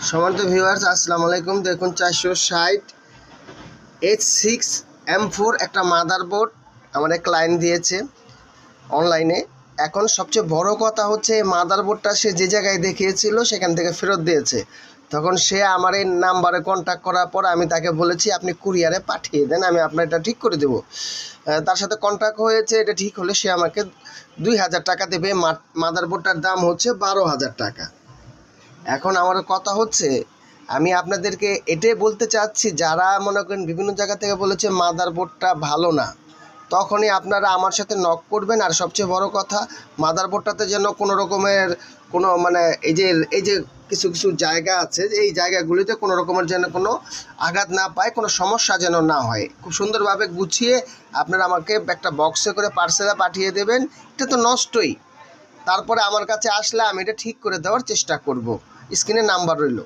সম্মানিত ভিউয়ার্স, আসসালামু আলাইকুম। দেখুন 460 H6M4 একটা মাদারবোর্ড আমার এক ক্লায়েন্ট দিয়েছে অনলাইনে। এখন সবচেয়ে বড় কথা হচ্ছে এই মাদারবোর্ডটা সে যে জায়গায় দেখিয়েছিল সেখান থেকে ফেরত দিয়েছে। তখন সে আমার এই নাম্বারে কন্ট্যাক্ট করার পর আমি তাকে বলেছি আপনি কুরিয়ারে পাঠিয়ে দেন, আমি আপনার এটা ঠিক করে দেবো। তার সাথে কন্ট্যাক্ট হয়েছে, এটা ঠিক হলে সে আমাকে 2000 টাকা দেবে। মাদারবোর্ডটার দাম হচ্ছে 12,000 টাকা। এখন আমার কথা হচ্ছে, আমি আপনাদেরকে এটাই বলতে চাচ্ছি, যারা মনে করেন বিভিন্ন জায়গা থেকে বলেছে মাদারবোর্ডটা ভালো না, তখনই আপনারা আমার সাথে নক করবেন। আর সবচেয়ে বড় কথা, মাদারবোর্ডটাতে যেন কোনো রকমের কোনো মানে এই যে কিছু কিছু জায়গা আছে, এই জায়গাগুলিতে কোনো রকমের যেন কোনো আঘাত না পায়, কোনো সমস্যা যেন না হয়। খুব সুন্দরভাবে গুছিয়ে আপনারা আমাকে একটা বক্সে করে পার্সেলে পাঠিয়ে দেবেন। এটা তো নষ্টই, তারপরে আমার কাছে আসলে আমি এটা ঠিক করে দেওয়ার চেষ্টা করব। স্ক্রিনে নাম্বার রইল।